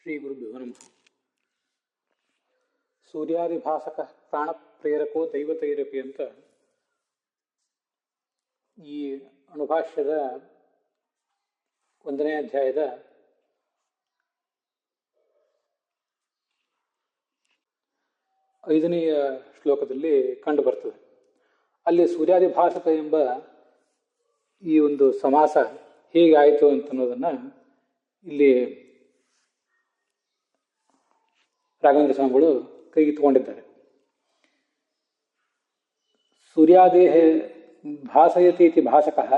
ಶ್ರೀ ಗುರುಭ್ಯೋ ನಮಃ. ಸೂರ್ಯಾದಿಭಾಸಕ ಪ್ರಾಣ ಪ್ರೇರಕೋ ದೈವತೈರಪಿ ಅಂತ ಈ ಅಣುಭಾಷ್ಯದ 1ನೇ ಅಧ್ಯಾಯದ 5ನೆಯ ಶ್ಲೋಕದಲ್ಲಿ ಕಂಡು ಬರ್ತದೆ. ಅಲ್ಲಿ ಸೂರ್ಯಾದಿಭಾಸಕ ಎಂಬ ಈ ಒಂದು ಸಮಾಸ ಹೇಗಾಯಿತು ಅಂತನ್ನೋದನ್ನು ಇಲ್ಲಿ ರಾಘವೇಂದ್ರ ಸ್ವಾಮಿಗಳು ಕೈಗೆತ್ತಿಕೊಂಡಿದ್ದಾರೆ. ಸೂರ್ಯಾದೇಹೆ ಭಾಸಯತಿ ಇತಿ ಭಾಸಕಃ,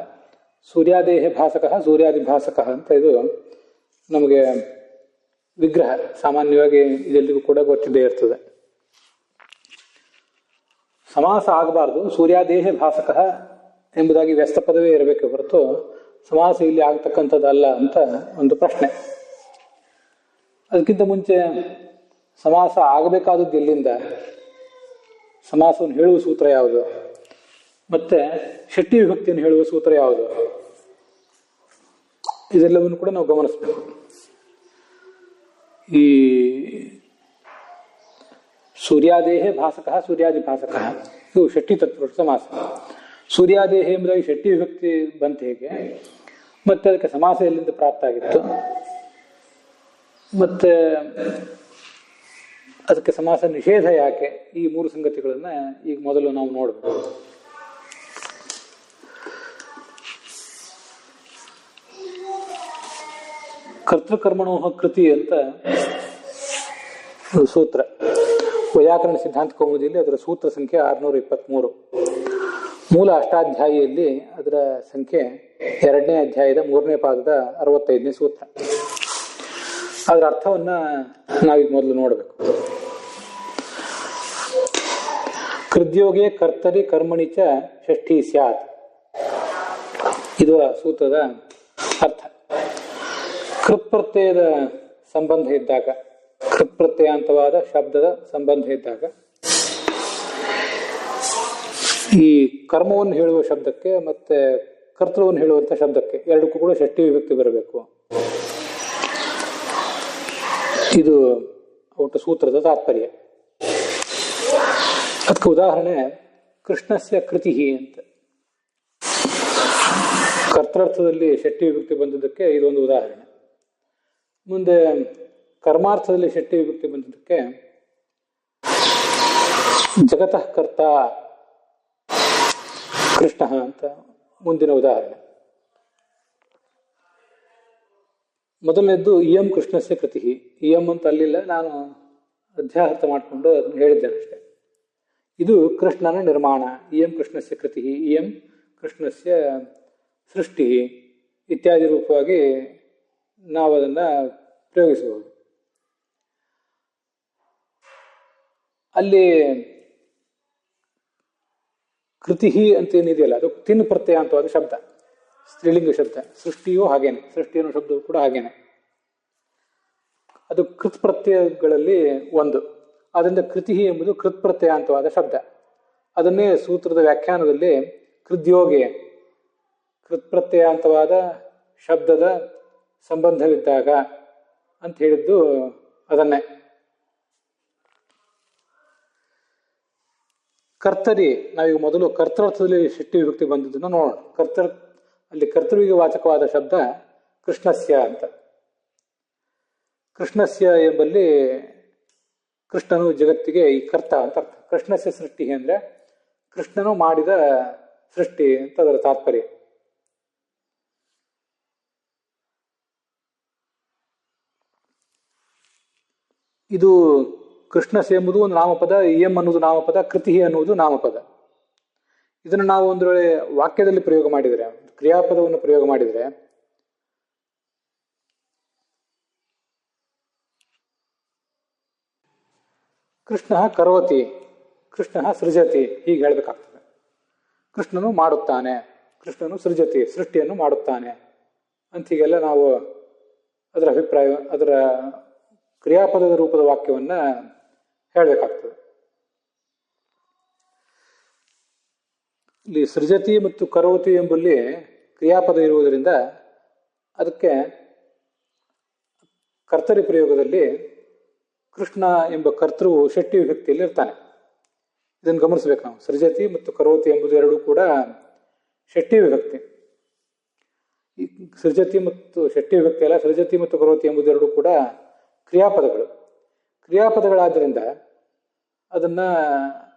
ಸೂರ್ಯಾದೇಹೆ ಭಾಸಕಃ ಸೂರ್ಯಾದಿಭಾಸಕಃ ಅಂತ ಇದು ನಮಗೆ ವಿಗ್ರಹ ಸಾಮಾನ್ಯವಾಗಿ ಇದೆಲ್ಲರಿಗೂ ಕೂಡ ಗೊತ್ತಿದ್ದೇ ಇರ್ತದೆ. ಸಮಾಸ ಆಗಬಾರ್ದು, ಸೂರ್ಯಾದೇಹೆ ಭಾಸಕಃ ಎಂಬುದಾಗಿ ವ್ಯಸ್ತ ಪದವೇ ಇರಬೇಕು ಹೊರತು ಸಮಾಸ ಇಲ್ಲಿ ಆಗ್ತಕ್ಕಂಥದ್ದಲ್ಲ ಅಂತ ಒಂದು ಪ್ರಶ್ನೆ. ಅದಕ್ಕಿಂತ ಮುಂಚೆ ಸಮಾಸ ಆಗಬೇಕಾದದ್ದು ಎಲ್ಲಿಂದ, ಸಮಾಸವನ್ನು ಹೇಳುವ ಸೂತ್ರ ಯಾವುದು, ಮತ್ತೆ ಷಷ್ಠಿ ವಿಭಕ್ತಿಯನ್ನು ಹೇಳುವ ಸೂತ್ರ ಯಾವುದು, ಇದೆಲ್ಲವನ್ನು ಕೂಡ ನಾವು ಗಮನಿಸಬೇಕು. ಈ ಸೂರ್ಯಾದೇಹೆ ಭಾಸಕಃ ಸೂರ್ಯಾದಿಭಾಸಕಃ ಇದು ಷಷ್ಠಿ ತತ್ಪುರುಷ ಸಮಾಸ. ಸೂರ್ಯಾದೇಹೆ ಎಂಬುದಾಗಿ ಷಷ್ಠಿ ವಿಭಕ್ತಿ ಬಂತ ಹೇಗೆ, ಮತ್ತೆ ಅದಕ್ಕೆ ಸಮಾಸ ಎಲ್ಲಿಂದ ಪ್ರಾಪ್ತ ಆಗಿತ್ತು, ಮತ್ತೆ ಅದಕ್ಕೆ ಸಮಾಸ ನಿಷೇಧ ಯಾಕೆ, ಈ 3 ಸಂಗತಿಗಳನ್ನ ಈಗ ಮೊದಲು ನಾವು ನೋಡಬೇಕು. ಕರ್ತೃಕರ್ಮಣೋ ಕೃತಿ ಅಂತ ಸೂತ್ರ ವೈಯಾಕರಣ ಸಿದ್ಧಾಂತ ಕೌಮುದಿಯಲ್ಲಿ ಅದರ ಸೂತ್ರ ಸಂಖ್ಯೆ 623. ಮೂಲ ಅಷ್ಟಾಧ್ಯಾಯಿಯಲ್ಲಿ ಅದರ ಸಂಖ್ಯೆ 2ನೇ ಅಧ್ಯಾಯದ 3ನೇ ಪಾದದ 65ನೇ ಸೂತ್ರ. ಅದರ ಅರ್ಥವನ್ನ ನಾವೀಗ ಮೊದಲು ನೋಡಬೇಕು. ಕೃದ್ಯೋಗೆ ಕರ್ತರಿ ಕರ್ಮಣಿ ಚ ಷಷ್ಠಿ ಸ್ಯಾತ್, ಇದು ಸೂತ್ರದ ಅರ್ಥ. ಕೃತ್ಪ್ರತ್ಯಯದ ಸಂಬಂಧ ಇದ್ದಾಗ, ಕೃತ್ಪ್ರತ್ಯಯಾಂತವಾದ ಶಬ್ದದ ಸಂಬಂಧ ಇದ್ದಾಗ ಈ ಕರ್ಮವನ್ನು ಹೇಳುವ ಶಬ್ದಕ್ಕೆ ಮತ್ತೆ ಕರ್ತೃವನ್ನು ಹೇಳುವಂಥ ಶಬ್ದಕ್ಕೆ ಎರಡಕ್ಕೂ ಕೂಡ ಷಷ್ಠಿ ವಿಭಕ್ತಿ ಬರಬೇಕು. ಇದು ಒಟ್ಟು ಸೂತ್ರದ ತಾತ್ಪರ್ಯ. ಅದಕ್ಕೆ ಉದಾಹರಣೆ ಕೃಷ್ಣಸ್ಯ ಕೃತಿ ಅಂತ, ಕರ್ತರ್ಥದಲ್ಲಿ ಷಷ್ಠಿ ವಿಭಕ್ತಿ ಬಂದದ್ದಕ್ಕೆ ಇದೊಂದು ಉದಾಹರಣೆ. ಮುಂದೆ ಕರ್ಮಾರ್ಥದಲ್ಲಿ ಷಷ್ಠಿ ವಿಭಕ್ತಿ ಬಂದದ್ದಕ್ಕೆ ಜಗತಃ ಕರ್ತ ಕೃಷ್ಣ ಅಂತ ಮುಂದಿನ ಉದಾಹರಣೆ. ಮೊದಲನೇದ್ದು ಇಯಂ ಕೃಷ್ಣಸ್ಯ ಕೃತಿ. ಇಯಂ ಅಂತ ಅಲ್ಲಿಲ್ಲ, ನಾನು ಅಧ್ಯಾಹರ್ಥ ಮಾಡಿಕೊಂಡು ಅದನ್ನು ಹೇಳಿದ್ದೇನೆ ಅಷ್ಟೆ. ಇದು ಕೃಷ್ಣನ ನಿರ್ಮಾಣ, ಇಯಂ ಕೃಷ್ಣಸ್ಯ ಕೃತಿ, ಇಯಂ ಕೃಷ್ಣಸ್ಯ ಸೃಷ್ಟಿ ಇತ್ಯಾದಿ ರೂಪವಾಗಿ ನಾವು ಅದನ್ನು ಪ್ರಯೋಗಿಸಬಹುದು. ಅಲ್ಲಿ ಕೃತಿ ಅಂತ ಏನಿದೆಯಲ್ಲ ಅದು ತಿನ್ ಪ್ರತ್ಯಯ ಅಂತವಾದ ಶಬ್ದ, ಸ್ತ್ರೀಲಿಂಗ ಶಬ್ದ. ಸೃಷ್ಟಿಯೂ ಹಾಗೇನೆ, ಸೃಷ್ಟಿ ಅನ್ನೋ ಶಬ್ದವು ಕೂಡ ಹಾಗೇನೆ. ಅದು ಕೃತ್ ಪ್ರತ್ಯಯಗಳಲ್ಲಿ ಒಂದು. ಆದ್ದರಿಂದ ಕೃತಿ ಎಂಬುದು ಕೃತ್ ಪ್ರತ್ಯಯಾಂತವಾದ ಶಬ್ದ. ಅದನ್ನೇ ಸೂತ್ರದ ವ್ಯಾಖ್ಯಾನದಲ್ಲಿ ಕೃದ್ಯೋಗೆ, ಕೃತ್ಪ್ರತ್ಯಯಾಂತವಾದ ಶಬ್ದದ ಸಂಬಂಧವಿದ್ದಾಗ ಅಂತ ಹೇಳಿದ್ದು ಅದನ್ನೇ. ಕರ್ತರಿ, ನಾವೀಗ ಮೊದಲು ಕರ್ತರ್ಥದಲ್ಲಿ ಷಷ್ಠಿ ವಿಭಕ್ತಿ ಬಂದದ್ದನ್ನು ನೋಡೋಣ. ಅಲ್ಲಿ ಕರ್ತೃವಿಗೆ ವಾಚಕವಾದ ಶಬ್ದ ಕೃಷ್ಣಸ್ಯ ಅಂತ. ಕೃಷ್ಣಸ್ಯ ಎಂಬಲ್ಲಿ ಕೃಷ್ಣನು ಜಗತ್ತಿಗೆ ಈ ಕರ್ತ ಅಂತ ಅರ್ಥ. ಕೃಷ್ಣಸ್ಯ ಸೃಷ್ಟಿ ಅಂದ್ರೆ ಕೃಷ್ಣನು ಮಾಡಿದ ಸೃಷ್ಟಿ ಅಂತ ಅದರ ತಾತ್ಪರ್ಯ. ಇದು ಕೃಷ್ಣಸ್ಯ ಎಂಬುದು ಒಂದು ನಾಮಪದ, ಇಯಂ ಅನ್ನುವುದು ನಾಮಪದ, ಕೃತಿ ಅನ್ನುವುದು ನಾಮಪದ. ಇದನ್ನು ನಾವು ಒಂದು ವೇಳೆ ವಾಕ್ಯದಲ್ಲಿ ಪ್ರಯೋಗ ಮಾಡಿದರೆ, ಕ್ರಿಯಾಪದವನ್ನು ಪ್ರಯೋಗ ಮಾಡಿದರೆ, ಕೃಷ್ಣ ಕರೋತಿ, ಕೃಷ್ಣ ಸೃಜತಿ ಹೀಗೆ ಹೇಳ್ಬೇಕಾಗ್ತದೆ. ಕೃಷ್ಣನು ಮಾಡುತ್ತಾನೆ, ಕೃಷ್ಣನು ಸೃಜತಿ ಸೃಷ್ಟಿಯನ್ನು ಮಾಡುತ್ತಾನೆ ಅಂತ ಹೀಗೆಲ್ಲ ನಾವು ಅದರ ಅಭಿಪ್ರಾಯ, ಅದರ ಕ್ರಿಯಾಪದದ ರೂಪದ ವಾಕ್ಯವನ್ನ ಹೇಳಬೇಕಾಗ್ತದೆ. ಇಲ್ಲಿ ಸೃಜತಿ ಮತ್ತು ಕರೋತಿ ಎಂಬಲ್ಲಿ ಕ್ರಿಯಾಪದ ಇರುವುದರಿಂದ ಅದಕ್ಕೆ ಕರ್ತರಿ ಪ್ರಯೋಗದಲ್ಲಿ ಕೃಷ್ಣ ಎಂಬ ಕರ್ತೃವು ಷಷ್ಠಿ ವಿಭಕ್ತಿಯಲ್ಲಿ ಇರ್ತಾನೆ. ಇದನ್ನು ಗಮನಿಸ್ಬೇಕು ನಾವು. ಸೃಜತಿ ಮತ್ತು ಕರೋತಿ ಎಂಬುದು ಎರಡೂ ಕೂಡ ಷಷ್ಠಿ ವಿಭಕ್ತಿ. ಈ ಸೃಜತಿ ಮತ್ತು ಷಷ್ಠಿ ವಿಭಕ್ತಿ ಅಲ್ಲ, ಸೃಜತಿ ಮತ್ತು ಕರೋತಿ ಎಂಬುದೆರಡೂ ಕೂಡ ಕ್ರಿಯಾಪದಗಳು. ಕ್ರಿಯಾಪದಗಳಾದ್ದರಿಂದ ಅದನ್ನ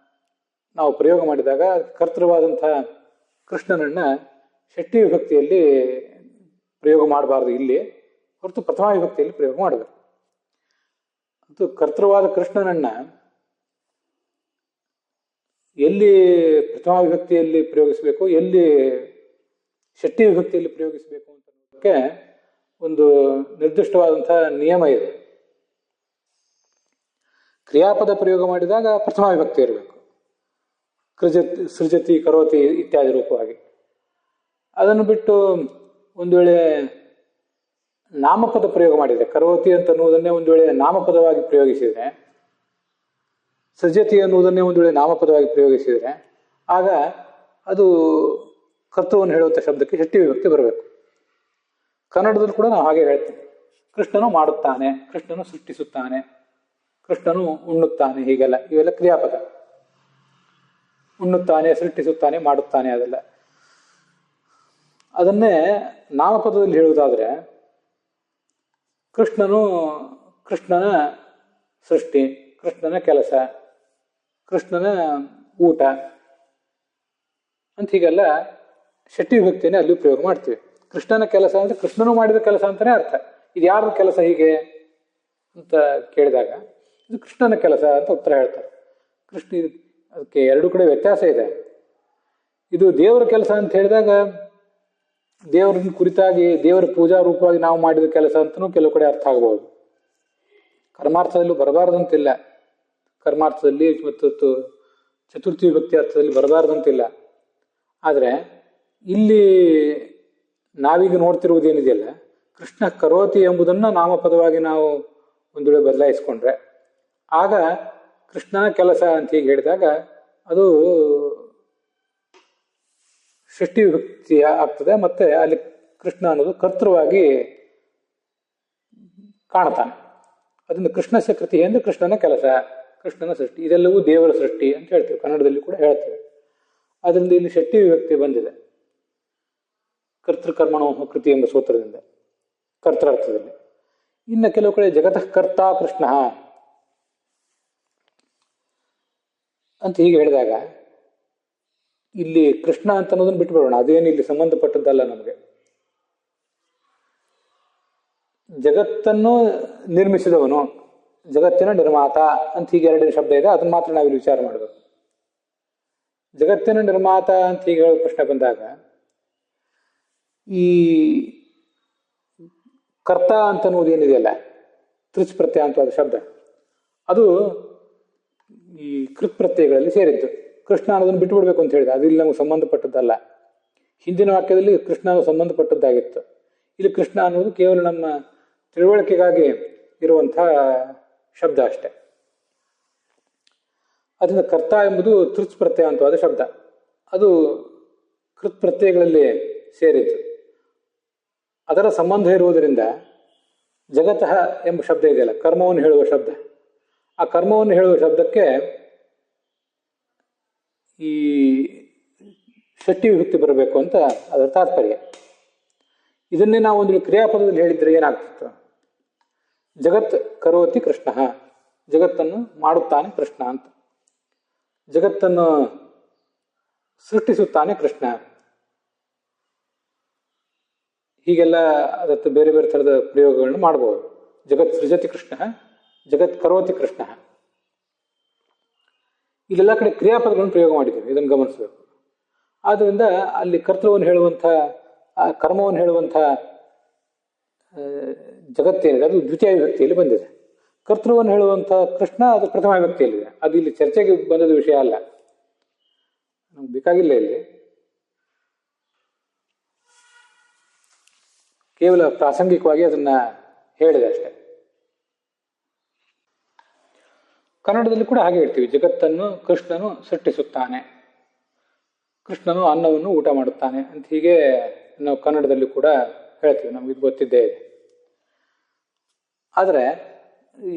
ನಾವು ಪ್ರಯೋಗ ಮಾಡಿದಾಗ ಕರ್ತೃವಾದಂಥ ಕೃಷ್ಣನನ್ನ ಷಷ್ಠಿ ವಿಭಕ್ತಿಯಲ್ಲಿ ಪ್ರಯೋಗ ಮಾಡಬಾರ್ದು, ಇಲ್ಲಿ ಹೊರತು ಪ್ರಥಮ ವಿಭಕ್ತಿಯಲ್ಲಿ ಪ್ರಯೋಗ ಮಾಡಬೇಕು. ಮತ್ತು ಕರ್ತೃವಾದ ಕೃಷ್ಣನನ್ನ ಎಲ್ಲಿ ಪ್ರಥಮ ವಿಭಕ್ತಿಯಲ್ಲಿ ಪ್ರಯೋಗಿಸಬೇಕು, ಎಲ್ಲಿ ಷಷ್ಠಿ ವಿಭಕ್ತಿಯಲ್ಲಿ ಪ್ರಯೋಗಿಸಬೇಕು ಅಂತ ಒಂದು ನಿರ್ದಿಷ್ಟವಾದಂತಹ ನಿಯಮ ಇದೆ. ಕ್ರಿಯಾಪದ ಪ್ರಯೋಗ ಮಾಡಿದಾಗ ಪ್ರಥಮ ವಿಭಕ್ತಿ ಇರಬೇಕು, ಸೃಜತಿ ಕರೋತಿ ಇತ್ಯಾದಿ ರೂಪವಾಗಿ. ಅದನ್ನು ಬಿಟ್ಟು ಒಂದು ವೇಳೆ ನಾಮಪದ ಪ್ರಯೋಗ ಮಾಡಿದರೆ, ಕರೋತಿ ಅಂತ ಅನ್ನುವುದನ್ನೇ ಒಂದು ವೇಳೆ ನಾಮಪದವಾಗಿ ಪ್ರಯೋಗಿಸಿದರೆ, ಸೃಜತಿ ಅನ್ನುವುದನ್ನೇ ಒಂದು ವೇಳೆ ನಾಮಪದವಾಗಿ ಪ್ರಯೋಗಿಸಿದರೆ, ಆಗ ಅದು ಕರ್ತೃವನ್ನು ಹೇಳುವಂಥ ಶಬ್ದಕ್ಕೆ ಷಷ್ಠಿ ವಿಭಕ್ತಿ ಬರಬೇಕು. ಕನ್ನಡದಲ್ಲಿ ಕೂಡ ನಾವು ಹಾಗೆ ಹೇಳ್ತೇವೆ. ಕೃಷ್ಣನು ಮಾಡುತ್ತಾನೆ, ಕೃಷ್ಣನು ಸೃಷ್ಟಿಸುತ್ತಾನೆ, ಕೃಷ್ಣನು ಉಣ್ಣುತ್ತಾನೆ, ಹೀಗೆಲ್ಲ ಇವೆಲ್ಲ ಕ್ರಿಯಾಪದ. ಉಣ್ಣುತ್ತಾನೆ, ಸೃಷ್ಟಿಸುತ್ತಾನೆ, ಮಾಡುತ್ತಾನೆ ಅದೆಲ್ಲ. ಅದನ್ನೇ ನಾಮಪದದಲ್ಲಿ ಹೇಳುವುದಾದ್ರೆ ಕೃಷ್ಣನ ಸೃಷ್ಟಿ, ಕೃಷ್ಣನ ಕೆಲಸ, ಕೃಷ್ಣನ ಊಟ ಅಂತ ಹೀಗೆಲ್ಲ ಷಷ್ಠಿ ವಿಭಕ್ತಿಯನ್ನೇ ಅಲ್ಲಿ ಪ್ರಯೋಗ ಮಾಡ್ತೀವಿ. ಕೃಷ್ಣನ ಕೆಲಸ ಅಂದ್ರೆ ಕೃಷ್ಣನು ಮಾಡಿದ ಕೆಲಸ ಅಂತಾನೆ ಅರ್ಥ. ಇದು ಯಾರ ಕೆಲಸ ಹೀಗೆ ಅಂತ ಕೇಳಿದಾಗ ಇದು ಕೃಷ್ಣನ ಕೆಲಸ ಅಂತ ಉತ್ತರ ಹೇಳ್ತಾರೆ. ಅದಕ್ಕೆ ಎರಡು ಕಡೆ ವ್ಯತ್ಯಾಸ ಇದೆ. ಇದು ದೇವರ ಕೆಲಸ ಅಂತ ಹೇಳಿದಾಗ ದೇವರನ್ನ ಕುರಿತಾಗಿ ದೇವರ ಪೂಜಾ ರೂಪವಾಗಿ ನಾವು ಮಾಡಿದ ಕೆಲಸ ಅಂತಲೂ ಕೆಲವು ಕಡೆ ಅರ್ಥ ಆಗಬಹುದು. ಕರ್ಮಾರ್ಥದಲ್ಲೂ ಬರಬಾರ್ದಂತಿಲ್ಲ, ಕರ್ಮಾರ್ಥದಲ್ಲಿ ಮತ್ತು ಚತುರ್ಥಿ ವಿಭಕ್ತಿ ಅರ್ಥದಲ್ಲಿ ಬರಬಾರ್ದಂತಿಲ್ಲ. ಆದರೆ ಇಲ್ಲಿ ನಾವೀಗ ನೋಡ್ತಿರುವುದೇನಿದೆಯಲ್ಲ, ಕೃಷ್ಣ ಕರೋತಿ ಎಂಬುದನ್ನು ನಾಮಪದವಾಗಿ ನಾವು ಒಂದು ವೇಳೆ ಬದಲಾಯಿಸ್ಕೊಂಡ್ರೆ ಆಗ ಕೃಷ್ಣನ ಕೆಲಸ ಅಂತ ಹೀಗೆ ಹೇಳಿದಾಗ ಅದು ಷಷ್ಠಿ ವಿಭಕ್ತಿ ಆಗ್ತದೆ. ಮತ್ತೆ ಅಲ್ಲಿ ಕೃಷ್ಣ ಅನ್ನೋದು ಕರ್ತೃವಾಗಿ ಕಾಣ್ತಾನೆ. ಅದರಿಂದ ಕೃಷ್ಣಸ್ಯ ಕೃತಿ ಅಂದ್ರೆ ಕೃಷ್ಣನ ಕೆಲಸ, ಕೃಷ್ಣನ ಸೃಷ್ಟಿ, ಇದೆಲ್ಲವೂ ದೇವರ ಸೃಷ್ಟಿ ಅಂತ ಹೇಳ್ತೇವೆ. ಕನ್ನಡದಲ್ಲಿ ಕೂಡ ಹೇಳ್ತೇವೆ. ಅದರಿಂದ ಇಲ್ಲಿ ಷಷ್ಠಿ ವಿಭಕ್ತಿ ಬಂದಿದೆ ಕರ್ತೃಕರ್ಮಣೋ ಕೃತಿ ಎಂಬ ಸೂತ್ರದಿಂದ, ಕರ್ತೃರ್ಥದಲ್ಲಿ. ಇನ್ನು ಕೆಲವು ಕಡೆ ಜಗತಃ ಕರ್ತ ಕೃಷ್ಣ ಅಂತ ಹೀಗೆ ಹೇಳಿದಾಗ ಇಲ್ಲಿ ಕೃಷ್ಣ ಅಂತ ಅನ್ನೋದನ್ನು ಬಿಟ್ಬಿಡೋಣ, ಅದೇನು ಇಲ್ಲಿ ಸಂಬಂಧಪಟ್ಟದ್ದಲ್ಲ ನಮಗೆ. ಜಗತ್ತನ್ನು ನಿರ್ಮಿಸಿದವನು, ಜಗತ್ತಿನ ನಿರ್ಮಾತ ಅಂತ ಹೀಗೆ ಎರಡನೇ ಶಬ್ದ ಇದೆ, ಅದನ್ನ ಮಾತ್ರ ನಾವಿಲ್ಲಿ ವಿಚಾರ ಮಾಡಬೇಕು. ಜಗತ್ತಿನ ನಿರ್ಮಾತ ಅಂತ ಹೀಗೆ ಹೇಳೋ ಪ್ರಶ್ನೆ ಬಂದಾಗ ಈ ಕರ್ತ ಅಂತ ಅನ್ನೋದು ಏನಿದೆಯಲ್ಲ, ತೃಚ್ ಪ್ರತ್ಯಯ ಅಂತವಾದ ಶಬ್ದ, ಅದು ಈ ಕೃತ್ ಪ್ರತ್ಯಯಗಳಲ್ಲಿ ಸೇರಿದ್ದು. ಕೃಷ್ಣ ಅನ್ನೋದನ್ನು ಬಿಟ್ಟು ಬಿಡ್ಬೇಕು ಅಂತ ಹೇಳಿದೆ, ಅದು ಇಲ್ಲಿ ನಮಗೆ ಸಂಬಂಧಪಟ್ಟದ್ದಲ್ಲ. ಹಿಂದಿನ ವಾಕ್ಯದಲ್ಲಿ ಕೃಷ್ಣ ಅನ್ನೋದು ಸಂಬಂಧಪಟ್ಟದ್ದಾಗಿತ್ತು. ಇಲ್ಲಿ ಕೃಷ್ಣ ಅನ್ನೋದು ಕೇವಲ ನಮ್ಮ ತಿಳುವಳಿಕೆಗಾಗಿ ಇರುವಂಥ ಶಬ್ದ ಅಷ್ಟೆ. ಅದರಿಂದ ಕರ್ತ ಎಂಬುದು ತೃಚ್ ಪ್ರತ್ಯಯ ಅಂತವಾದ ಶಬ್ದ, ಅದು ಕೃತ್ ಪ್ರತ್ಯಯಗಳಲ್ಲಿ ಸೇರಿದ್ದು. ಅದರ ಸಂಬಂಧ ಇರುವುದರಿಂದ ಜಗತಃ ಎಂಬ ಶಬ್ದ ಇದೆಯಲ್ಲ, ಕರ್ಮವನ್ನು ಹೇಳುವ ಶಬ್ದ, ಆ ಕರ್ಮವನ್ನು ಹೇಳುವ ಶಬ್ದಕ್ಕೆ ಈ ಷಷ್ಠಿ ವಿಭಕ್ತಿ ಬರಬೇಕು ಅಂತ ಅದರ ತಾತ್ಪರ್ಯ. ಇದನ್ನೇ ನಾವು ಒಂದು ಕ್ರಿಯಾಪದದಲ್ಲಿ ಹೇಳಿದ್ರೆ ಏನಾಗ್ತಿತ್ತು? ಜಗತ್ ಕರೋತಿ ಕೃಷ್ಣ, ಜಗತ್ತನ್ನು ಮಾಡುತ್ತಾನೆ ಕೃಷ್ಣ ಅಂತ, ಜಗತ್ತನ್ನು ಸೃಷ್ಟಿಸುತ್ತಾನೆ ಕೃಷ್ಣ, ಹೀಗೆಲ್ಲ ಅದಕ್ಕೆ ಬೇರೆ ಬೇರೆ ಥರದ ಪ್ರಯೋಗಗಳನ್ನು ಮಾಡಬಹುದು. ಜಗತ್ ಸೃಜತಿ ಕೃಷ್ಣ, ಜಗತ್ ಕರೋತಿ ಕೃಷ್ಣ, ಇಲ್ಲೆಲ್ಲ ಕಡೆ ಕ್ರಿಯಾಪದಗಳನ್ನು ಪ್ರಯೋಗ ಮಾಡಿದ್ದೇವೆ, ಇದನ್ನು ಗಮನಿಸಬೇಕು. ಆದ್ದರಿಂದ ಅಲ್ಲಿ ಕರ್ತೃವನ್ನು ಹೇಳುವಂಥ, ಆ ಕರ್ಮವನ್ನು ಹೇಳುವಂಥ ಜಗತ್ತೇನಿದೆ ಅದು ದ್ವಿತೀಯ ವಿಭಕ್ತಿಯಲ್ಲಿ ಬಂದಿದೆ. ಕರ್ತೃವನ್ನು ಹೇಳುವಂಥ ಕೃಷ್ಣ ಅದು ಪ್ರಥಮ ವಿಭಕ್ತಿಯಲ್ಲಿದೆ. ಅದು ಇಲ್ಲಿ ಚರ್ಚೆಗೆ ಬಂದದ ವಿಷಯ ಅಲ್ಲ, ನಮ್ಗೆ ಬೇಕಾಗಿಲ್ಲ. ಇಲ್ಲಿ ಕೇವಲ ಪ್ರಾಸಂಗಿಕವಾಗಿ ಅದನ್ನ ಹೇಳಿದೆ ಅಷ್ಟೆ. ಕನ್ನಡದಲ್ಲಿ ಕೂಡ ಹಾಗೆ ಹೇಳ್ತೀವಿ, ಜಗತ್ತನ್ನು ಕೃಷ್ಣನು ಸೃಷ್ಟಿಸುತ್ತಾನೆ, ಕೃಷ್ಣನು ಅನ್ನವನ್ನು ಊಟ ಮಾಡುತ್ತಾನೆ ಅಂತ ಹೀಗೆ ನಾವು ಕನ್ನಡದಲ್ಲಿ ಕೂಡ ಹೇಳ್ತೀವಿ, ನಮ್ಗೆ ಇದು ಗೊತ್ತಿದ್ದೇ ಇದೆ. ಆದರೆ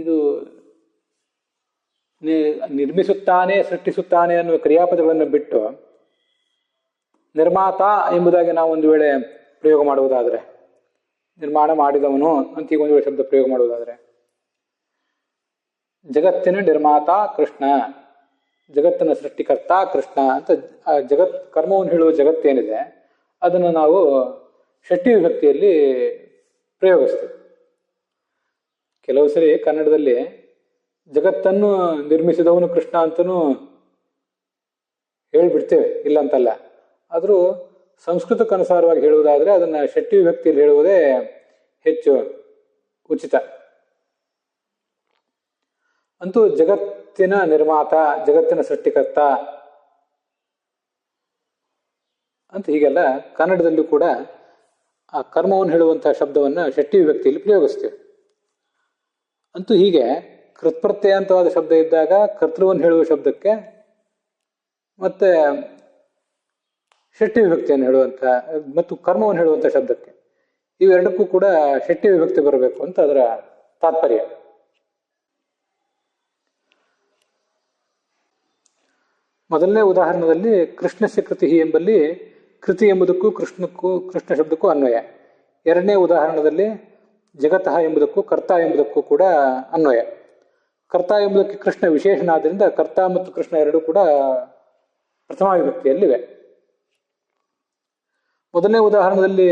ಇದು ನಿರ್ಮಿಸುತ್ತಾನೆ, ಸೃಷ್ಟಿಸುತ್ತಾನೆ ಅನ್ನುವ ಕ್ರಿಯಾಪದಗಳನ್ನು ಬಿಟ್ಟು ನಿರ್ಮಾತ ಎಂಬುದಾಗಿ ನಾವು ಒಂದು ವೇಳೆ ಪ್ರಯೋಗ ಮಾಡುವುದಾದರೆ, ನಿರ್ಮಾಣ ಮಾಡಿದವನು ಅಂತ ಈಗ ಒಂದು ವೇಳೆ ಶಬ್ದ ಪ್ರಯೋಗ ಮಾಡುವುದಾದರೆ, ಜಗತ್ತಿನ ನಿರ್ಮಾತ ಕೃಷ್ಣ, ಜಗತ್ತಿನ ಸೃಷ್ಟಿಕರ್ತ ಕೃಷ್ಣ ಅಂತ ಆ ಕರ್ಮವನ್ನು ಹೇಳುವ ಜಗತ್ತೇನಿದೆ ಅದನ್ನು ನಾವು ಷಷ್ಠಿ ವಿಭಕ್ತಿಯಲ್ಲಿ ಪ್ರಯೋಗಿಸ್ತೇವೆ. ಕೆಲವು ಸರಿ ಕನ್ನಡದಲ್ಲಿ ಜಗತ್ತನ್ನು ನಿರ್ಮಿಸಿದವನು ಕೃಷ್ಣ ಅಂತನೂ ಹೇಳಿಬಿಡ್ತೇವೆ, ಇಲ್ಲ ಅಂತಲ್ಲ. ಆದರೂ ಸಂಸ್ಕೃತಕ್ಕನುಸಾರವಾಗಿ ಹೇಳುವುದಾದರೆ ಅದನ್ನು ಷಷ್ಠಿ ವಿಭಕ್ತಿಯಲ್ಲಿ ಹೇಳುವುದೇ ಹೆಚ್ಚು ಉಚಿತ. ಅಂತೂ ಜಗತ್ತಿನ ನಿರ್ಮಾತ, ಜಗತ್ತಿನ ಸೃಷ್ಟಿಕರ್ತ ಅಂತ ಹೀಗೆಲ್ಲ ಕನ್ನಡದಲ್ಲೂ ಕೂಡ ಆ ಕರ್ಮವನ್ನು ಹೇಳುವಂತಹ ಶಬ್ದವನ್ನು ಷಷ್ಠಿ ವಿಭಕ್ತಿಯಲ್ಲಿ ಪ್ರಯೋಗಿಸ್ತೇವೆ. ಅಂತೂ ಹೀಗೆ ಕೃತ್ಪ್ರತ್ಯಯಾಂತವಾದ ಶಬ್ದ ಇದ್ದಾಗ ಕರ್ತೃವನ್ನು ಹೇಳುವ ಶಬ್ದಕ್ಕೆ ಮತ್ತೆ ಷಷ್ಠಿ ವಿಭಕ್ತಿಯನ್ನು ಹೇಳುವಂಥ ಮತ್ತು ಕರ್ಮವನ್ನು ಹೇಳುವಂಥ ಶಬ್ದಕ್ಕೆ ಇವೆರಡಕ್ಕೂ ಕೂಡ ಷಷ್ಠಿ ವಿಭಕ್ತಿ ಬರಬೇಕು ಅಂತ ಅದರ ತಾತ್ಪರ್ಯ. ಮೊದಲನೇ ಉದಾಹರಣೆಯಲ್ಲಿ ಕೃಷ್ಣಸ್ಯ ಕೃತಿ ಎಂಬಲ್ಲಿ ಕೃತಿ ಎಂಬುದಕ್ಕೂ ಕೃಷ್ಣ ಶಬ್ದಕ್ಕೂ ಅನ್ವಯ. ಎರಡನೇ ಉದಾಹರಣೆಯಲ್ಲಿ ಜಗತಃ ಎಂಬುದಕ್ಕೂ ಕರ್ತ ಎಂಬುದಕ್ಕೂ ಕೂಡ ಅನ್ವಯ. ಕರ್ತ ಎಂಬುದಕ್ಕೆ ಕೃಷ್ಣ ವಿಶೇಷಣ ಆದ್ದರಿಂದ ಕರ್ತ ಮತ್ತು ಕೃಷ್ಣ ಎರಡೂ ಕೂಡ ಪ್ರಥಮ ವಿಭಕ್ತಿಯಲ್ಲಿವೆ. ಮೊದಲನೇ ಉದಾಹರಣೆಯಲ್ಲಿ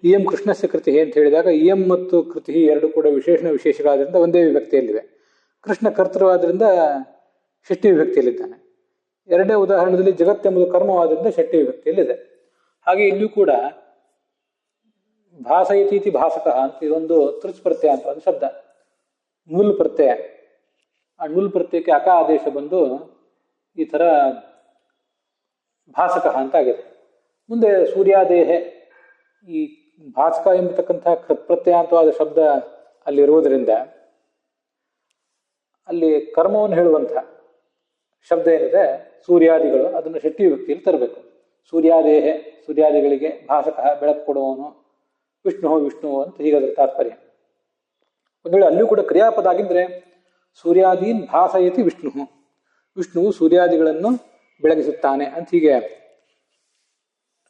ಇಯಂ ಕೃಷ್ಣಸ್ಯ ಕೃತಿ ಅಂತ ಹೇಳಿದಾಗ ಇಯಂ ಮತ್ತು ಕೃತಿ ಎರಡು ಕೂಡ ವಿಶೇಷಗಳಾದ್ರಿಂದ ಒಂದೇ ವಿಭಕ್ತಿಯಲ್ಲಿವೆ. ಕೃಷ್ಣ ಕರ್ತೃವಾದ್ರಿಂದ ಷಷ್ಠಿ ವಿಭಕ್ತಿಯಲ್ಲಿದ್ದಾನೆ. ಎರಡನೇ ಉದಾಹರಣೆಯಲ್ಲಿ ಜಗತ್ತೆಂಬುದು ಕರ್ಮವಾದ್ರಿಂದ ಷಷ್ಠಿ ವಿಭಕ್ತಿಯಲ್ಲಿದೆ. ಹಾಗೆ ಇಲ್ಲಿಯೂ ಕೂಡ ಭಾಸಯತೀತಿ ಭಾಸಕಃ ಅಂತ ಇದೊಂದು ತೃಚ್ ಪ್ರತ್ಯಯ ಅಂತ ಒಂದು ಶಬ್ದ, ನೂಲ್ ಪ್ರತ್ಯಯ. ಆ ನೂಲ್ ಪ್ರತ್ಯಯಕ್ಕೆ ಅಕ ಆದೇಶ ಬಂದು ಈ ಥರ ಭಾಸಕಃ ಅಂತ ಆಗಿದೆ. ಮುಂದೆ ಸೂರ್ಯಾದೇಹೆ, ಈ ಭಾಸ್ಕ ಎಂಬತಕ್ಕಂತಹ ಕೃತ್ಪ್ರತ್ಯಯಾಂತವಾದ ಶಬ್ದ ಅಲ್ಲಿರುವುದರಿಂದ ಅಲ್ಲಿ ಕರ್ಮವನ್ನು ಹೇಳುವಂಥ ಶಬ್ದ ಏನಿದೆ ಸೂರ್ಯಾದಿಗಳು, ಅದನ್ನು ಷಷ್ಠಿ ವಿಭಕ್ತಿಯಲ್ಲಿ ತರಬೇಕು. ಸೂರ್ಯಾದೇಹೆ, ಸೂರ್ಯಾದಿಗಳಿಗೆ, ಭಾಸಕಃ ಬೆಳಕು ಕೊಡುವವನು, ವಿಷ್ಣು ಅಂತ ಹೀಗಾದ್ರೆ ತಾತ್ಪರ್ಯ. ಒಂದು ವೇಳೆ ಅಲ್ಲೂ ಕೂಡ ಕ್ರಿಯಾಪದ ಆಗಿದ್ರೆ ಸೂರ್ಯಾದೀನ್ ಭಾಸಯತಿ ವಿಷ್ಣುವು ಸೂರ್ಯಾದಿಗಳನ್ನು ಬೆಳಗಿಸುತ್ತಾನೆ ಅಂತ ಹೀಗೆ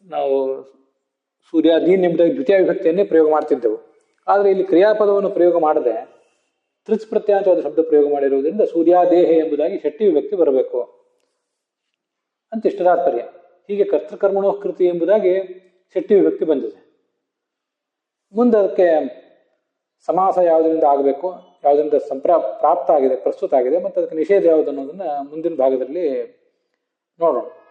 ನಾವು ಸೂರ್ಯಾದೀನ್ ಎಂಬುದಾಗಿ ದ್ವಿತೀಯ ವಿಭಕ್ತಿಯನ್ನೇ ಪ್ರಯೋಗ ಮಾಡ್ತಿದ್ದೆವು. ಆದರೆ ಇಲ್ಲಿ ಕ್ರಿಯಾಪದವನ್ನು ಪ್ರಯೋಗ ಮಾಡದೆ ತೃಚ್ ಪ್ರತ್ಯಯಾಂತವಾದ ಶಬ್ದ ಪ್ರಯೋಗ ಮಾಡಿರುವುದರಿಂದ ಸೂರ್ಯಾದೇಹೆ ಎಂಬುದಾಗಿ ಷಷ್ಠಿ ವಿಭಕ್ತಿ ಬರಬೇಕು ಅಂತ ಇಷ್ಟ ತಾತ್ಪರ್ಯ. ಹೀಗೆ ಕರ್ತೃಕರ್ಮಣೋ ಕೃತಿ ಎಂಬುದಾಗಿ ಷಷ್ಠಿ ವಿಭಕ್ತಿ ಬಂದಿದೆ. ಮುಂದೆ ಅದಕ್ಕೆ ಸಮಾಸ ಯಾವುದರಿಂದ ಆಗಬೇಕು, ಯಾವುದರಿಂದ ಪ್ರಾಪ್ತ ಆಗಿದೆ, ಪ್ರಸ್ತುತ ಆಗಿದೆ, ಮತ್ತು ಅದಕ್ಕೆ ನಿಷೇಧ ಯಾವುದು ಅನ್ನೋದನ್ನ ಮುಂದಿನ ಭಾಗದಲ್ಲಿ ನೋಡೋಣ.